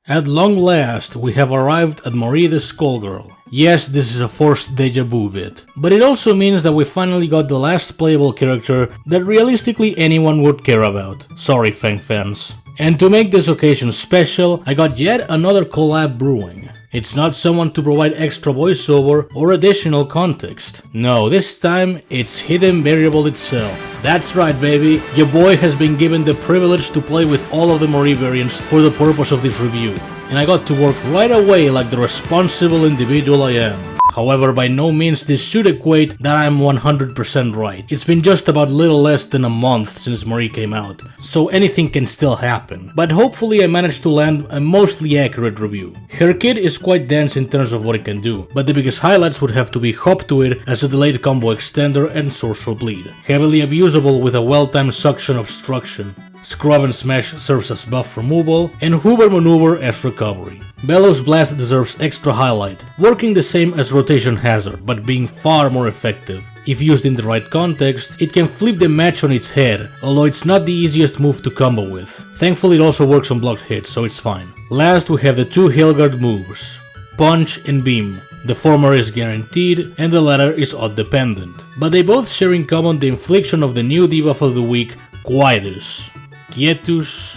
At long last, we have arrived at Marie the Skullgirl. Yes, this is a forced deja vu bit, but it also means that we finally got the last playable character that realistically anyone would care about. Sorry, Fang fans. And to make this occasion special, I got yet another collab brewing. It's not someone to provide extra voiceover or additional context. No, this time it's Hidden Variable itself. That's right, baby, your boy has been given the privilege to play with all of the Marie variants for the purpose of this review, and I got to work right away like the responsible individual I am. However, by no means this should equate that I'm 100% right. It's been just about little less than a month since Marie came out, so anything can still happen. But hopefully I managed to land a mostly accurate review. Her kit is quite dense in terms of what it can do, but the biggest highlights would have to be Hop to It as a delayed combo extender and Sorcerer Bleed. Heavily abusable with a well-timed suction obstruction. Scrub and Smash serves as buff removal, and Hoover Maneuver as recovery. Bellows Blast deserves extra highlight, working the same as Rotation Hazard, but being far more effective. If used in the right context, it can flip the match on its head, although it's not the easiest move to combo with. Thankfully it also works on blocked hits, so it's fine. Last we have the two Hillguard moves, Punch and Beam. The former is guaranteed, and the latter is odd dependent, but they both share in common the infliction of the new debuff of the week, Quietus. Quietus,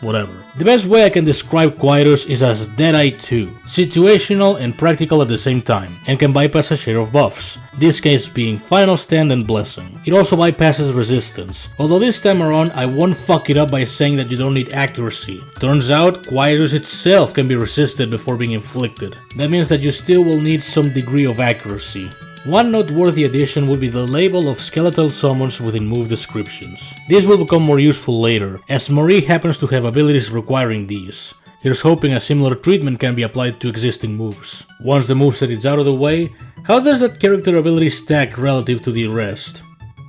whatever. The best way I can describe Quietus is as Deadeye 2, situational and practical at the same time, and can bypass a share of buffs, this case being Final Stand and Blessing. It also bypasses resistance, although this time around I won't fuck it up by saying that you don't need accuracy. Turns out, Quietus itself can be resisted before being inflicted. That means that you still will need some degree of accuracy. One noteworthy addition would be the label of skeletal summons within move descriptions. This will become more useful later, as Marie happens to have abilities requiring these. Here's hoping a similar treatment can be applied to existing moves. Once the moveset is out of the way, how does that character ability stack relative to the rest?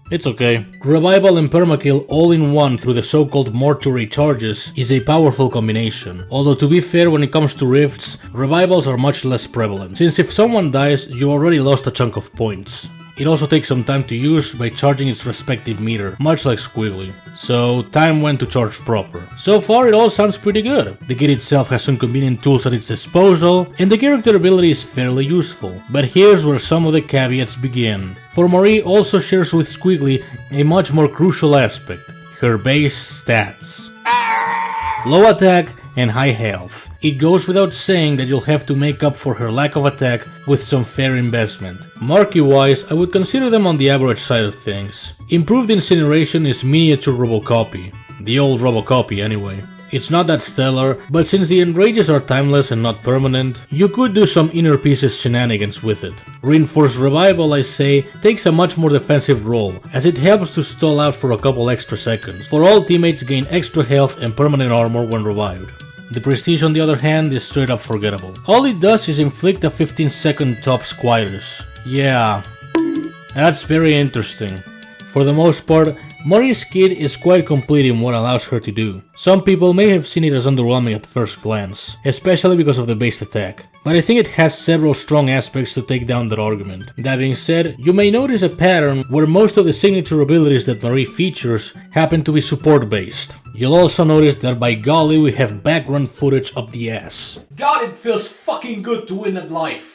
It's okay. Revival and Permakill all in one through the so-called mortuary charges is a powerful combination, although to be fair when it comes to rifts, revivals are much less prevalent, since if someone dies you already lost a chunk of points. It also takes some time to use by charging its respective meter, much like Squiggly. So time when to charge proper. So far it all sounds pretty good. The kit itself has some convenient tools at its disposal, and the character ability is fairly useful. But here's where some of the caveats begin. For Marie also shares with Squiggly a much more crucial aspect, her base stats. Low attack and high health. It goes without saying that you'll have to make up for her lack of attack with some fair investment. Marquee wise, I would consider them on the average side of things. Improved Incineration is miniature Robocopy. The old Robocopy anyway. It's not that stellar, but since the enrages are timeless and not permanent, you could do some inner pieces shenanigans with it. Reinforced Revival, I say, takes a much more defensive role, as it helps to stall out for a couple extra seconds, for all teammates gain extra health and permanent armor when revived. The Prestige on the other hand is straight up forgettable. All it does is inflict a 15-second tops Quietus. Yeah, that's very interesting. For the most part, Marie's kit is quite complete in what allows her to do. Some people may have seen it as underwhelming at first glance, especially because of the base attack, but I think it has several strong aspects to take down that argument. That being said, you may notice a pattern where most of the signature abilities that Marie features happen to be support based. You'll also notice that by golly we have background footage up the ass. God, it feels fucking good to win at life!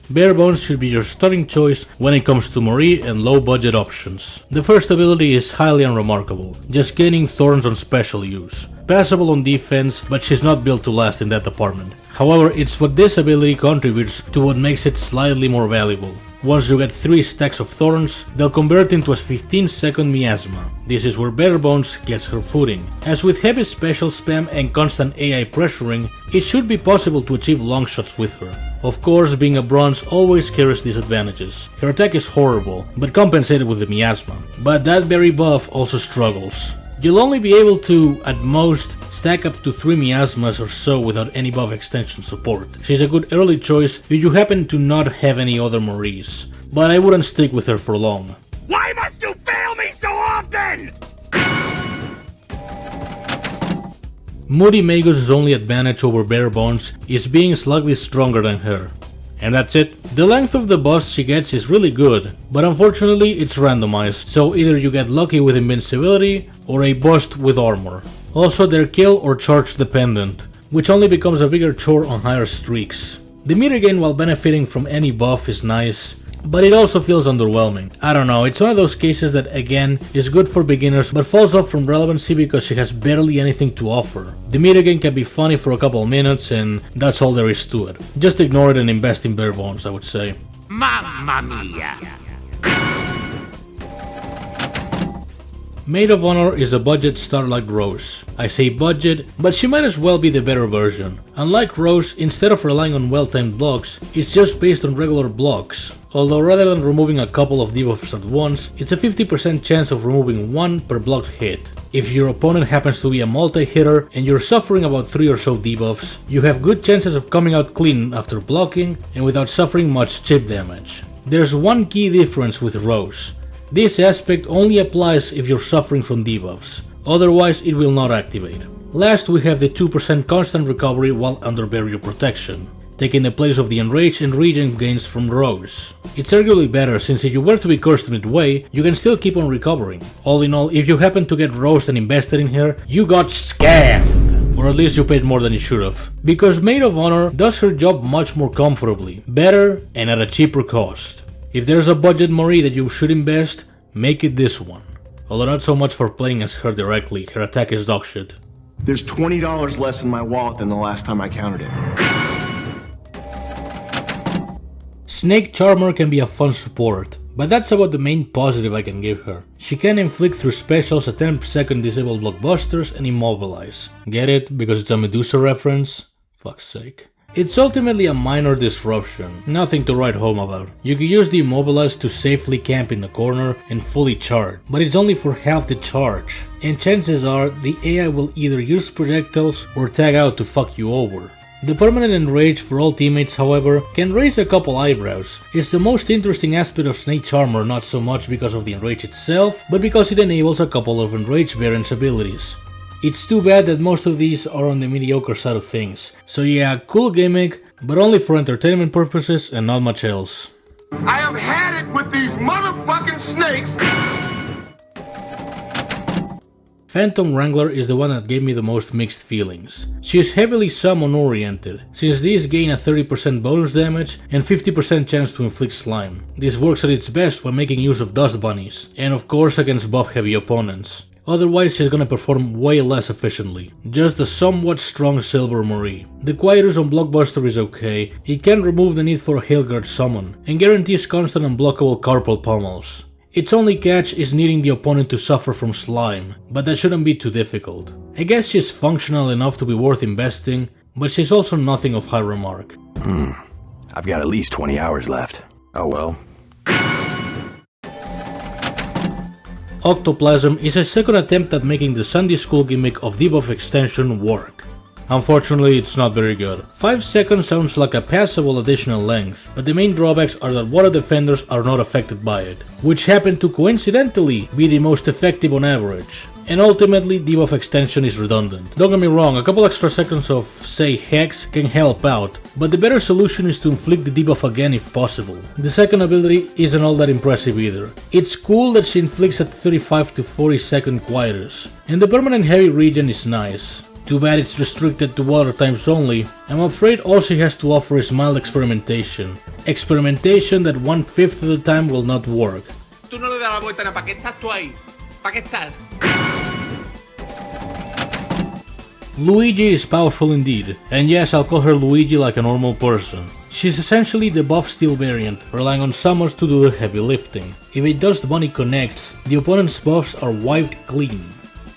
Bare Bones should be your starting choice when it comes to Marie and low budget options. The first ability is highly unremarkable, just gaining thorns on special use. Passable on defense, but she's not built to last in that department. However, it's what this ability contributes to what makes it slightly more valuable. Once you get 3 stacks of thorns, they'll convert into a 15-second miasma. This is where Bare Bones gets her footing. As with heavy special spam and constant AI pressuring, it should be possible to achieve long shots with her. Of course, being a bronze always carries disadvantages. Her attack is horrible, but compensated with the miasma. But that very buff also struggles. You'll only be able to, at most, stack up to 3 miasmas or so without any buff extension support. She's a good early choice if you happen to not have any other Maries, but I wouldn't stick with her for long. Why must you fail me so often? Moody Magus' only advantage over Bare Bones is being slightly stronger than her. And that's it. The length of the buff she gets is really good, but unfortunately it's randomized, so either you get lucky with invincibility or a bust with armor. Also they're kill or charge dependent, which only becomes a bigger chore on higher streaks. The meter gain while benefiting from any buff is nice, but it also feels underwhelming. I don't know, it's one of those cases that again is good for beginners but falls off from relevancy because she has barely anything to offer. The meter gain can be funny for a couple minutes and that's all there is to it. Just ignore it and invest in bare bones, I would say. Mamma mia! Maid of Honor is a budget star like Rose. I say budget, but she might as well be the better version. Unlike Rose, instead of relying on well-timed blocks, it's just based on regular blocks. Although rather than removing a couple of debuffs at once, it's a 50% chance of removing one per block hit. If your opponent happens to be a multi-hitter and you're suffering about 3 or so debuffs, you have good chances of coming out clean after blocking and without suffering much chip damage. There's one key difference with Rose. This aspect only applies if you're suffering from debuffs, otherwise it will not activate. Last we have the 2% constant recovery while under barrier protection, taking the place of the enrage and regen gains from Rose. It's arguably better since if you were to be cursed midway, you can still keep on recovering. All in all, if you happen to get Rose and invested in her, you got scammed! Or at least you paid more than you should have. Because Maid of Honor does her job much more comfortably, better and at a cheaper cost. If there's a budget Marie that you should invest, make it this one. Although not so much for playing as her directly, her attack is dog shit. There's $20 less in my wallet than the last time I counted it. Snake Charmer can be a fun support, but that's about the main positive I can give her. She can inflict through specials a 10-second disable blockbusters and immobilize. Get it? Because it's a Medusa reference? Fuck's sake. It's ultimately a minor disruption, nothing to write home about. You can use the immobilize to safely camp in the corner and fully charge, but it's only for half the charge, and chances are the AI will either use projectiles or tag out to fuck you over. The permanent enrage for all teammates, however, can raise a couple eyebrows. It's the most interesting aspect of Snake Charmer, not so much because of the enrage itself, but because it enables a couple of enrage variants abilities. It's too bad that most of these are on the mediocre side of things. So yeah, cool gimmick, but only for entertainment purposes and not much else. I have had it with these motherfucking snakes! Phantom Wrangler is the one that gave me the most mixed feelings. She is heavily summon oriented, since these gain a 30% bonus damage and 50% chance to inflict slime. This works at its best when making use of dust bunnies, and of course against buff heavy opponents. Otherwise she's gonna perform way less efficiently. Just a somewhat strong Silver Marie. The Quietus on Blockbuster is okay, it can remove the need for a Hailguard summon, and guarantees constant unblockable carpal pummels. Its only catch is needing the opponent to suffer from slime, but that shouldn't be too difficult. I guess she's functional enough to be worth investing, but she's also nothing of high remark. I've got at least 20 hours left. Oh well. Octoplasm is a second attempt at making the Sunday School gimmick of debuff extension work. Unfortunately, it's not very good. 5 seconds sounds like a passable additional length, but the main drawbacks are that water defenders are not affected by it, which happen to coincidentally be the most effective on average. And ultimately, debuff extension is redundant. Don't get me wrong, a couple extra seconds of, say, Hex can help out, but the better solution is to inflict the debuff again if possible. The second ability isn't all that impressive either. It's cool that she inflicts at 35 to 40 second Quietus, and the permanent heavy regen is nice. Too bad it's restricted to water types only. I'm afraid all she has to offer is mild experimentation. Experimentation that 1/5 of the time will not work. Tú no le das la vuelta, ¿para qué estás tú ahí? ¿Para qué estás? Luigi is powerful indeed, and yes, I'll call her Luigi like a normal person. She's essentially the buff steel variant, relying on summons to do the heavy lifting. If a Dust Bunny connects, the opponent's buffs are wiped clean.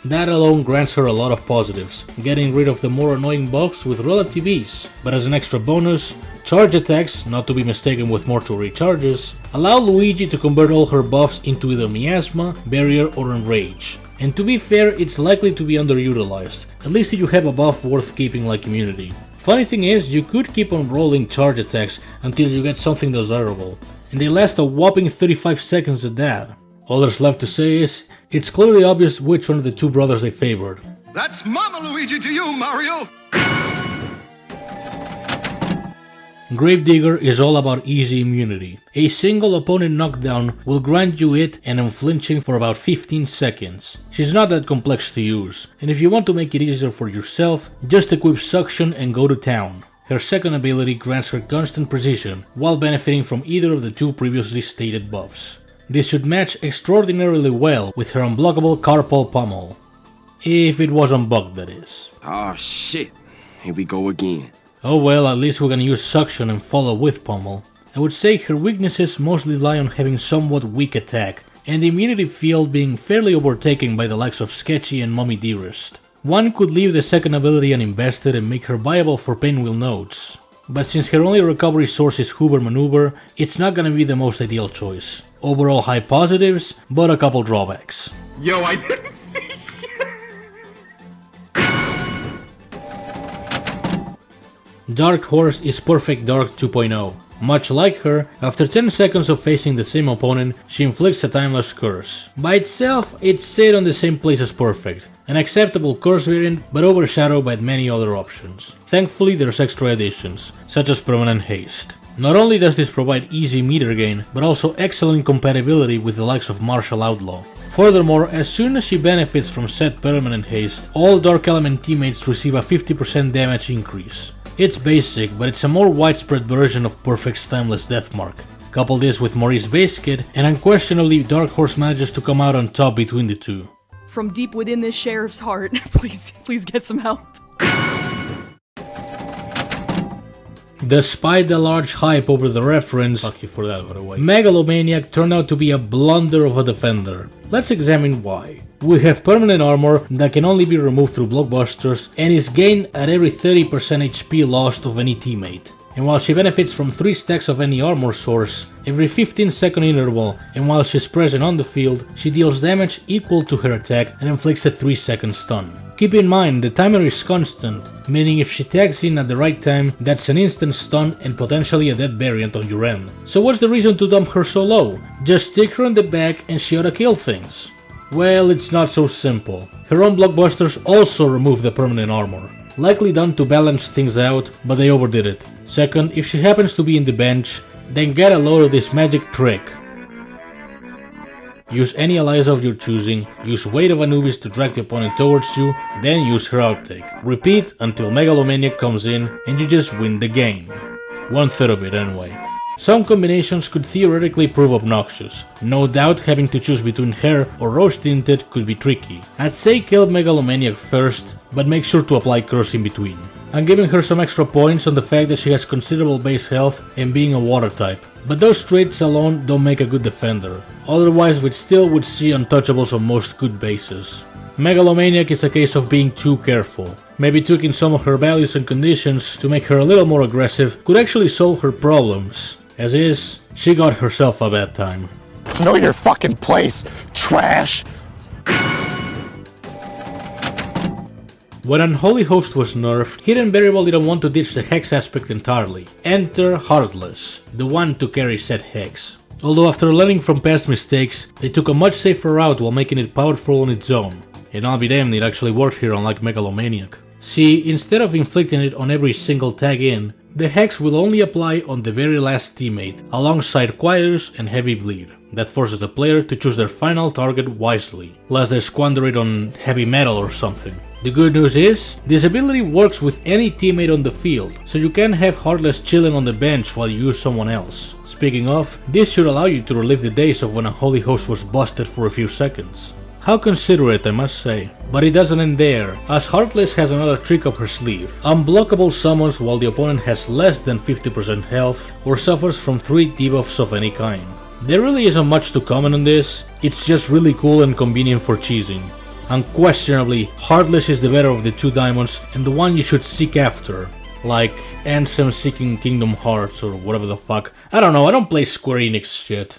That alone grants her a lot of positives, getting rid of the more annoying buffs with relative ease, but as an extra bonus, charge attacks, not to be mistaken with mortal recharges, allow Luigi to convert all her buffs into either Miasma, Barrier or Enrage. And to be fair, it's likely to be underutilized, at least if you have a buff worth keeping like Immunity. Funny thing is, you could keep on rolling charge attacks until you get something desirable, and they last a whopping 35 seconds at that. All there's left to say is, it's clearly obvious which one of the two brothers they favored. That's Mama Luigi to you, Mario! Gravedigger is all about easy immunity. A single opponent knockdown will grant you it and unflinching for about 15 seconds. She's not that complex to use, and if you want to make it easier for yourself, just equip Suction and go to town. Her second ability grants her constant precision, while benefiting from either of the two previously stated buffs. This should match extraordinarily well with her unblockable Carpal Pummel. If it was unbugged, that is. Oh shit, here we go again. Oh well, at least we're gonna use Suction and follow with Pummel. I would say her weaknesses mostly lie on having somewhat weak attack, and the immunity field being fairly overtaken by the likes of Sketchy and Mommy Dearest. One could leave the second ability uninvested and make her viable for pinwheel nodes. But since her only recovery source is Hoover Maneuver, it's not gonna be the most ideal choice. Overall high positives, but a couple drawbacks. Yo, I didn't see shit. Dark Horse is Perfect Dark 2.0. Much like her, after 10 seconds of facing the same opponent, she inflicts a timeless curse. By itself, it's set on the same place as Perfect, an acceptable curse variant but overshadowed by many other options. Thankfully there's extra additions, such as Permanent Haste. Not only does this provide easy meter gain, but also excellent compatibility with the likes of Martial Outlaw. Furthermore, as soon as she benefits from said Permanent Haste, all Dark Element teammates receive a 50% damage increase. It's basic, but it's a more widespread version of Perfect's Timeless Deathmark. Couple this with Maurice's base kit, and unquestionably Dark Horse manages to come out on top between the two. From deep within this sheriff's heart, please get some help. Despite the large hype over the reference, fuck you for that by the way, Megalomaniac turned out to be a blunder of a defender. Let's examine why. We have permanent armor that can only be removed through blockbusters and is gained at every 30% HP lost of any teammate. And while she benefits from 3 stacks of any armor source, every 15-second interval, and while she's present on the field, she deals damage equal to her attack and inflicts a 3-second stun. Keep in mind, the timer is constant, meaning if she tags in at the right time, that's an instant stun and potentially a dead variant on your end. So what's the reason to dump her so low? Just stick her on the back and she ought to kill things. Well, it's not so simple. Her own blockbusters also remove the permanent armor. Likely done to balance things out, but they overdid it. Second, if she happens to be in the bench, then get a load of this magic trick. Use any Eliza of your choosing, use Weight of Anubis to drag the opponent towards you, then use her outtake. Repeat until Megalomaniac comes in and you just win the game. 1/3 of it anyway. Some combinations could theoretically prove obnoxious. No doubt having to choose between her or Rose Tinted could be tricky. I'd say kill Megalomaniac first, but make sure to apply curse in between. I'm giving her some extra points on the fact that she has considerable base health and being a water type, but those traits alone don't make a good defender, otherwise we still would see untouchables on most good bases. Megalomaniac is a case of being too careful. Maybe tweaking some of her values and conditions to make her a little more aggressive could actually solve her problems. As is, she got herself a bad time. Know your fucking place, trash! When Unholy Host was nerfed, Hidden Variable didn't want to ditch the Hex aspect entirely. Enter Heartless, the one to carry said Hex. Although after learning from past mistakes, they took a much safer route while making it powerful on its own. And I'll be damned, it actually worked here unlike Megalomaniac. See, instead of inflicting it on every single tag in, the Hex will only apply on the very last teammate, alongside Quietus and Heavy Bleed. That forces the player to choose their final target wisely, lest they squander it on Heavy Metal or something. The good news is, this ability works with any teammate on the field, so you can have Heartless chilling on the bench while you use someone else. Speaking of, this should allow you to relive the days of when Unholy Host was busted for a few seconds. How considerate, I must say. But it doesn't end there, as Heartless has another trick up her sleeve. Unblockable summons while the opponent has less than 50% health, or suffers from 3 debuffs of any kind. There really isn't much to comment on this, it's just really cool and convenient for cheesing. Unquestionably, Heartless is the better of the 2 diamonds and the one you should seek after. Like Ansem seeking Kingdom Hearts or whatever the fuck. I don't know, I don't play Square Enix shit.